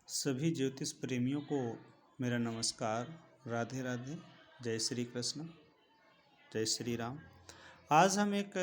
सभी ज्योतिष प्रेमियों को मेरा नमस्कार। राधे राधे। जय श्री कृष्ण, जय श्री राम। आज हम एक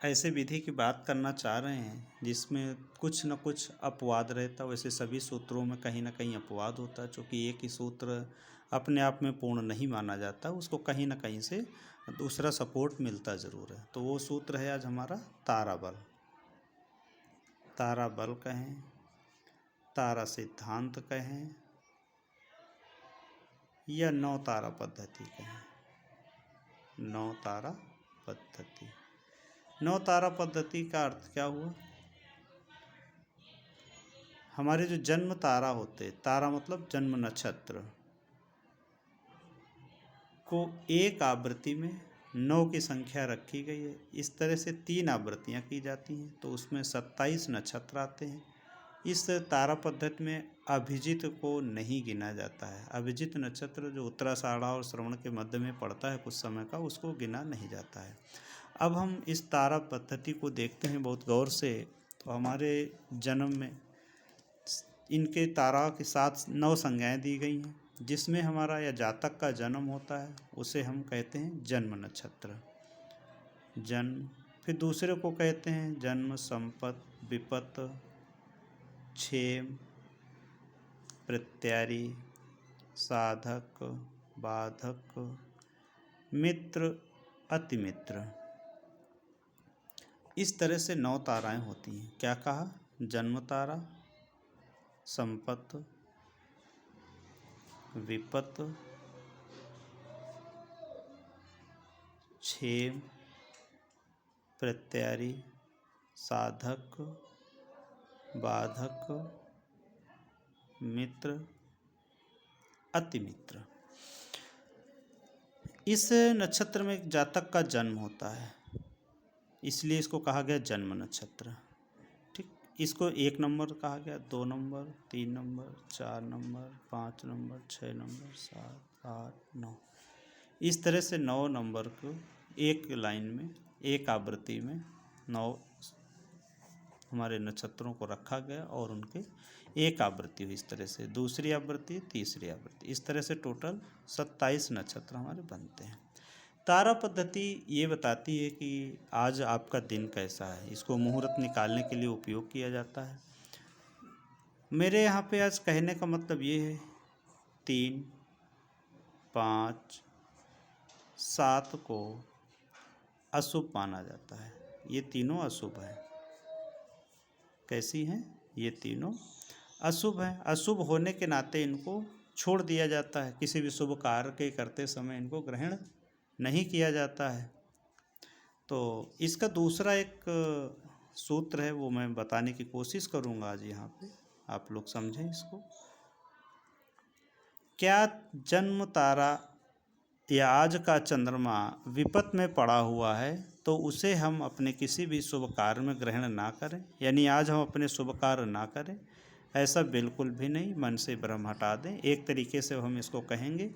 ऐसे विधि की बात करना चाह रहे हैं जिसमें कुछ न कुछ अपवाद रहता। वैसे सभी सूत्रों में कहीं ना कहीं अपवाद होता है, क्योंकि एक ही सूत्र अपने आप में पूर्ण नहीं माना जाता, उसको कहीं ना कहीं से दूसरा सपोर्ट मिलता ज़रूर है। तो वो सूत्र है आज हमारा ताराबल। ताराबल कहें, तारा सिद्धांत कहें या नौ तारा पद्धति कहें। नौ तारा पद्धति, नौ तारा पद्धति का अर्थ क्या हुआ? हमारे जो जन्म तारा होते, तारा मतलब जन्म नक्षत्र को एक आवृत्ति में 9 की संख्या रखी गई है। इस तरह से 3 आवृत्तियाँ की जाती हैं, तो उसमें 27 नक्षत्र आते हैं। इस तारा पद्धति में अभिजित को नहीं गिना जाता है। अभिजित नक्षत्र जो उत्तराषाढ़ा और श्रवण के मध्य में पड़ता है कुछ समय का, उसको गिना नहीं जाता है। अब हम इस तारा पद्धति को देखते हैं बहुत गौर से। तो हमारे जन्म में इनके तारा के साथ 9 संज्ञाएँ दी गई हैं, जिसमें हमारा या जातक का जन्म होता है उसे हम कहते हैं जन्म नक्षत्र, जन्म। फिर दूसरे को कहते हैं जन्म, संपत, विपत, क्षेम, प्रत्यारी, साधक, बाधक, मित्र, अतिमित्र। इस तरह से 9 ताराएं होती हैं। क्या कहा? जन्म तारा, संपत, विपत, क्षेम, प्रत्यारी, साधक, बाधक, मित्र, अतिमित्र। इस नक्षत्र में एक जातक का जन्म होता है, इसलिए इसको कहा गया जन्म नक्षत्र। ठीक, इसको 1 नंबर कहा गया, 2 number, 3 number, 4 number, 5 number, 6 number, 7, 8, 9। इस तरह से 9 नंबर को एक लाइन में, एक आवृत्ति में 9 हमारे नक्षत्रों को रखा गया और उनके एक आवृत्ति हुई। इस तरह से दूसरी आवृत्ति, तीसरी आवृत्ति, इस तरह से टोटल 27 नक्षत्र हमारे बनते हैं। तारा पद्धति ये बताती है कि आज आपका दिन कैसा है। इसको मुहूर्त निकालने के लिए उपयोग किया जाता है। मेरे यहाँ पे आज कहने का मतलब ये है 3, 5, 7 को अशुभ माना जाता है। ये तीनों अशुभ हैं। कैसी हैं? ये तीनों अशुभ हैं। अशुभ होने के नाते इनको छोड़ दिया जाता है। किसी भी शुभ कार्य के करते समय इनको ग्रहण नहीं किया जाता है। तो इसका दूसरा एक सूत्र है, वो मैं बताने की कोशिश करूँगा आज यहाँ पे, आप लोग समझें इसको। क्या जन्म तारा या आज का चंद्रमा विपत में पड़ा हुआ है तो उसे हम अपने किसी भी शुभ कार्य में ग्रहण ना करें, यानी आज हम अपने शुभ कार्य ना करें, ऐसा बिल्कुल भी नहीं। मन से भ्रम हटा दें। एक तरीके से हम इसको कहेंगे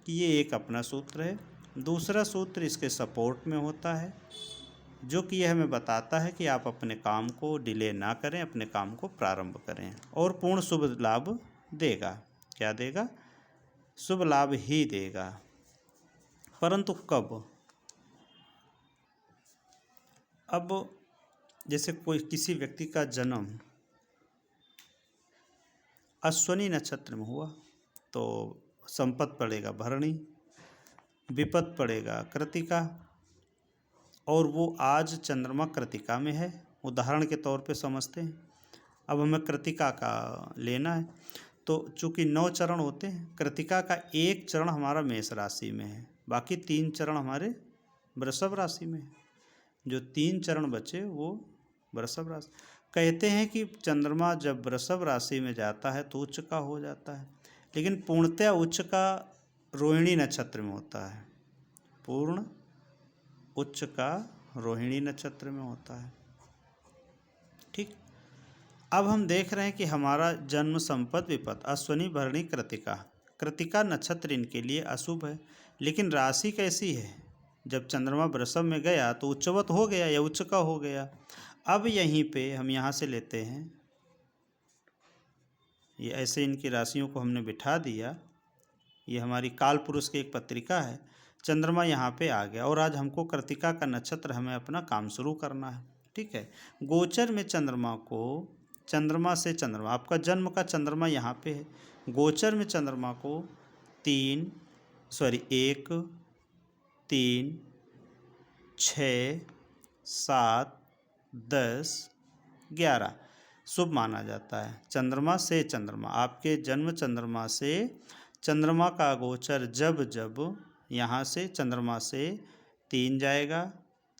कि ये एक अपना सूत्र है। दूसरा सूत्र इसके सपोर्ट में होता है, जो कि यह हमें बताता है कि आप अपने काम को डिले ना करें, अपने काम को प्रारंभ करें और पूर्ण शुभ लाभ देगा। क्या देगा? शुभ लाभ ही देगा। परंतु कब? अब जैसे कोई किसी व्यक्ति का जन्म अश्वनी नक्षत्र में हुआ तो संपत पड़ेगा भरणी, विपत पड़ेगा कृतिका, और वो आज चंद्रमा कृतिका में है। उदाहरण के तौर पे समझते हैं। अब हमें कृतिका का लेना है, तो चूँकि 9 चरण होते हैं, कृतिका का 1 चरण हमारा मेष राशि में है, बाकी 3 चरण हमारे वृषभ राशि में है। जो 3 चरण बचे वो वृषभ राशि। कहते हैं कि चंद्रमा जब वृषभ राशि में जाता है तो उच्च का हो जाता है, लेकिन पूर्णतया उच्च का रोहिणी नक्षत्र में होता है। पूर्ण उच्च का रोहिणी नक्षत्र में होता है। ठीक, अब हम देख रहे हैं कि हमारा जन्म, संपत, विपत, अश्वनी, भरणी, कृतिका, कृतिका नक्षत्र इनके लिए अशुभ है। लेकिन राशि कैसी है? जब चंद्रमा वृषभ में गया तो उच्चवत हो गया या उच्च का हो गया। अब यहीं पे हम यहाँ से लेते हैं ये ऐसे इनकी राशियों को हमने बिठा दिया। ये हमारी काल पुरुष की एक पत्रिका है। चंद्रमा यहाँ पे आ गया और आज हमको कृतिका का नक्षत्र हमें अपना काम शुरू करना है। ठीक है, गोचर में चंद्रमा को, चंद्रमा से चंद्रमा, आपका जन्म का चंद्रमा यहाँ पे है। गोचर में चंद्रमा को 1, 3, 6, 7, 10, 11 शुभ माना जाता है। चंद्रमा से चंद्रमा, आपके जन्म चंद्रमा से चंद्रमा का गोचर जब जब यहाँ से चंद्रमा से 3 जाएगा,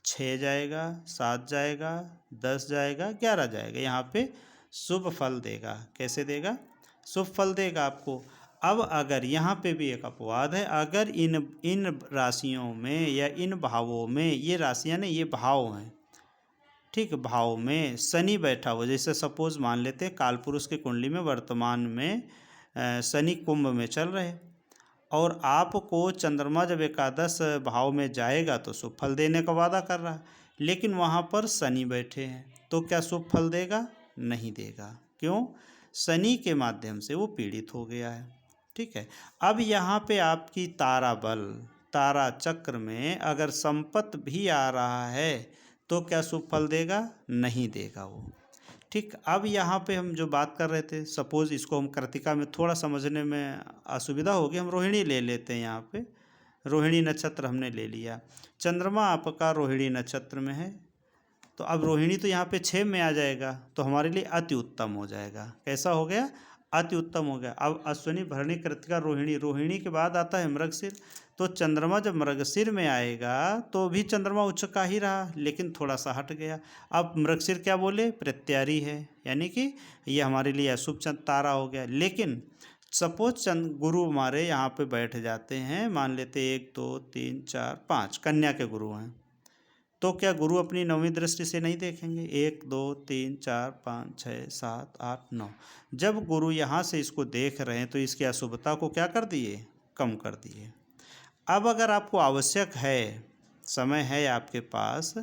6 जाएगा, 7 जाएगा, 10 जाएगा, 11 जाएगा, यहाँ पे शुभ फल देगा। कैसे देगा? शुभ फल देगा आपको। अब अगर यहाँ पे भी एक अपवाद है, अगर इन राशियों में या इन भावों में, ये राशियाँ नहीं ये भाव हैं, ठीक, भाव में शनि बैठा हुआ, जैसे सपोज मान लेते हैं कालपुरुष की कुंडली में वर्तमान में शनि कुंभ में चल रहे और आपको चंद्रमा जब एकादश भाव में जाएगा तो शुभ फल देने का वादा कर रहा है, लेकिन वहाँ पर शनि बैठे हैं तो क्या शुभ फल देगा? नहीं देगा। क्यों? शनि के माध्यम से वो पीड़ित हो गया है। ठीक है, अब यहाँ पे आपकी तारा बल, तारा चक्र में अगर संपत्ति भी आ रहा है तो क्या शुभ फल देगा? नहीं देगा वो। ठीक, अब यहाँ पे हम जो बात कर रहे थे, सपोज इसको हम कृतिका में थोड़ा समझने में असुविधा होगी, हम रोहिणी ले लेते हैं। यहाँ पे रोहिणी नक्षत्र हमने ले लिया, चंद्रमा आपका रोहिणी नक्षत्र में है, तो अब रोहिणी तो यहाँ पे 6 में आ जाएगा तो हमारे लिए अति उत्तम हो जाएगा। कैसा हो गया? अति उत्तम हो गया। अब अश्विनी, भरणी, कृतिका, रोहिणी, रोहिणी के बाद आता है मृगशिर, तो चंद्रमा जब मृगशिर में आएगा तो भी चंद्रमा उच्च का ही रहा, लेकिन थोड़ा सा हट गया। अब मृगशिर क्या बोले? प्रत्यारी है, यानी कि ये हमारे लिए अशुभ तारा हो गया। लेकिन सपोज गुरु हमारे यहाँ पे बैठ जाते हैं, मान लेते 1, 2, 3, 4, 5 कन्या के गुरु हैं, तो क्या गुरु अपनी नौवीं दृष्टि से नहीं देखेंगे? 1, 2, 3, 4, 5, 6, 7, 8, 9, जब गुरु यहाँ से इसको देख रहे हैं तो इसकी अशुभता को क्या कर दिए? कम कर दिए। अब अगर आपको आवश्यक है, समय है आपके पास,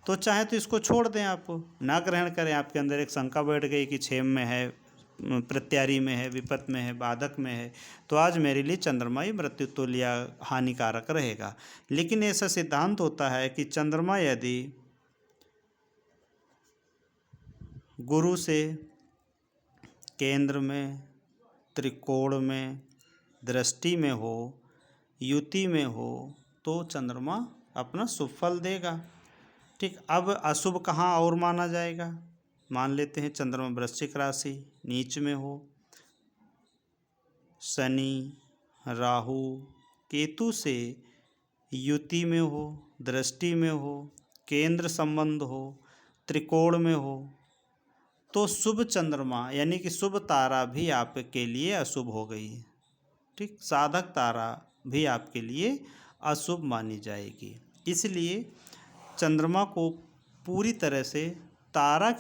तो चाहे तो इसको छोड़ दें, आप ना ग्रहण करें। आपके अंदर एक शंका बैठ गई कि 6 में है, प्रत्यारी में है, विपत में है, बाधक में है, तो आज मेरे लिए चंद्रमा ही मृत्यु तुल्य या हानिकारक रहेगा। लेकिन ऐसा सिद्धांत होता है कि चंद्रमा यदि गुरु से केंद्र में, त्रिकोण में, दृष्टि में हो, युति में हो, तो चंद्रमा अपना शुभ फल देगा। ठीक, अब अशुभ कहाँ और माना जाएगा? मान लेते हैं चंद्रमा वृश्चिक राशि नीच में हो, शनि, राहु, केतु से युति में हो, दृष्टि में हो, केंद्र संबंध हो, त्रिकोण में हो, तो शुभ चंद्रमा यानी कि शुभ तारा भी आपके लिए अशुभ हो गई है। ठीक, साधक तारा भी आपके लिए अशुभ मानी जाएगी। इसलिए चंद्रमा को पूरी तरह से तारा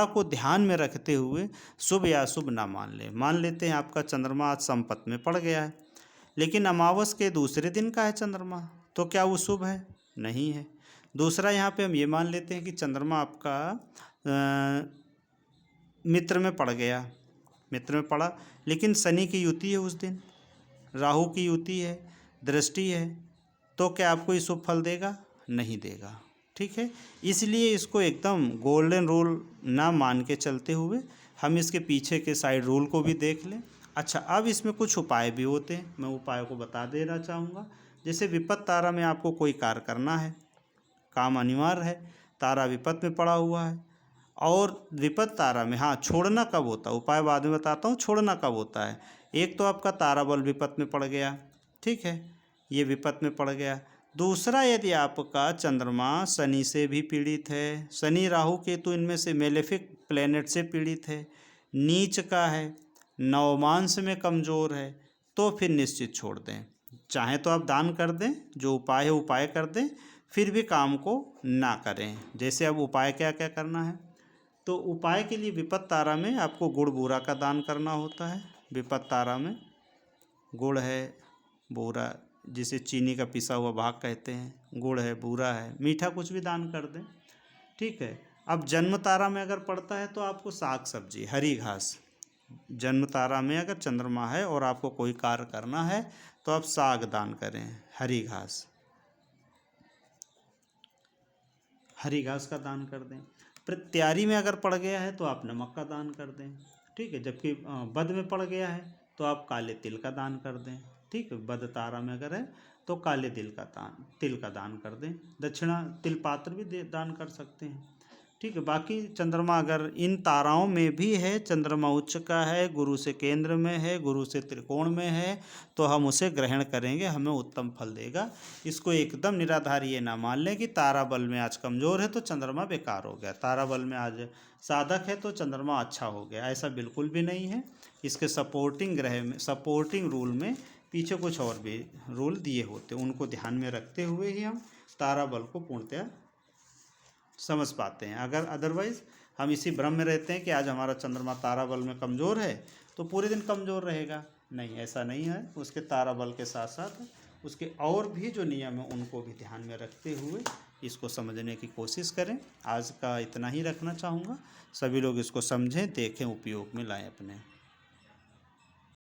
को ध्यान में रखते हुए शुभ या अशुभ ना मान लें। मान लेते हैं आपका चंद्रमा आज संपत्ति में पड़ गया है, लेकिन अमावस के दूसरे दिन का है चंद्रमा, तो क्या वो शुभ है? नहीं है। दूसरा, यहाँ पे हम ये मान लेते हैं कि चंद्रमा आपका मित्र में पड़ गया, मित्र में पड़ा, लेकिन शनि की युति है उस दिन, राहु की युति है, दृष्टि है, तो क्या आपको ये शुभ फल देगा? नहीं देगा। ठीक है, इसलिए इसको एकदम गोल्डन रूल ना मान के चलते हुए हम इसके पीछे के साइड रूल को भी देख लें। अच्छा, अब इसमें कुछ उपाय भी होते हैं, मैं उपाय को बता देना चाहूँगा। जैसे विपत्त तारा में आपको कोई कार्य करना है, काम अनिवार्य है, तारा विपत्त में पड़ा हुआ है, और विपत्त तारा में, हाँ, छोड़ना कब होता है, उपाय बाद में बताता हूँ, छोड़ना कब होता है। एक तो आपका तारा बल विपत्त में पड़ गया, ठीक है, ये विपत्त में पड़ गया। दूसरा, यदि आपका चंद्रमा शनि से भी पीड़ित है, शनि राहु केतु इनमें से मेलेफिक प्लेनेट से पीड़ित है, नीच का है, नवमांश में कमज़ोर है, तो फिर निश्चित छोड़ दें। चाहे तो आप दान कर दें, जो उपाय है उपाय कर दें, फिर भी काम को ना करें। जैसे अब उपाय क्या क्या करना है, तो उपाय के लिए विपत्त तारा में आपको गुड़ बूरा का दान करना होता है। विपत्त तारा में गुड़ है, बूरा, जिसे चीनी का पिसा हुआ भाग कहते हैं, गुड़ है, बूरा है, मीठा कुछ भी दान कर दें। ठीक है, अब जन्म तारा में अगर पड़ता है तो आपको साग सब्जी, हरी घास, जन्म तारा में अगर चंद्रमा है और आपको कोई कार्य करना है तो आप साग दान करें, हरी घास, हरी घास का दान कर दें। प्रत्यारी में अगर पड़ गया है तो आप नमक का दान कर दें, ठीक है। जबकि बद में पड़ गया है तो आप काले तिल का दान कर दें, ठीक है। बद तारा में अगर है तो काले तिल का दान कर दें। दक्षिणा तिल पात्र भी दान कर सकते हैं, ठीक है। बाकी चंद्रमा अगर इन ताराओं में भी है, चंद्रमा उच्च का है, गुरु से केंद्र में है, गुरु से त्रिकोण में है, तो हम उसे ग्रहण करेंगे, हमें उत्तम फल देगा। इसको एकदम निराधारी ये ना मान लें कि तारा बल में आज कमज़ोर है तो चंद्रमा बेकार हो गया, तारा बल में आज साधक है तो चंद्रमा अच्छा हो गया, ऐसा बिल्कुल भी नहीं है। इसके सपोर्टिंग ग्रह में, सपोर्टिंग रूल में पीछे कुछ और भी रूल दिए होते, उनको ध्यान में रखते हुए ही हम तारा बल को पूर्णतया समझ पाते हैं। अगर अदरवाइज़ हम इसी भ्रम में रहते हैं कि आज हमारा चंद्रमा तारा बल में कमज़ोर है तो पूरे दिन कमज़ोर रहेगा, नहीं, ऐसा नहीं है। उसके तारा बल के साथ साथ उसके और भी जो नियम है उनको भी ध्यान में रखते हुए इसको समझने की कोशिश करें। आज का इतना ही रखना चाहूँगा, सभी लोग इसको समझें, देखें, उपयोग में लाएं अपने।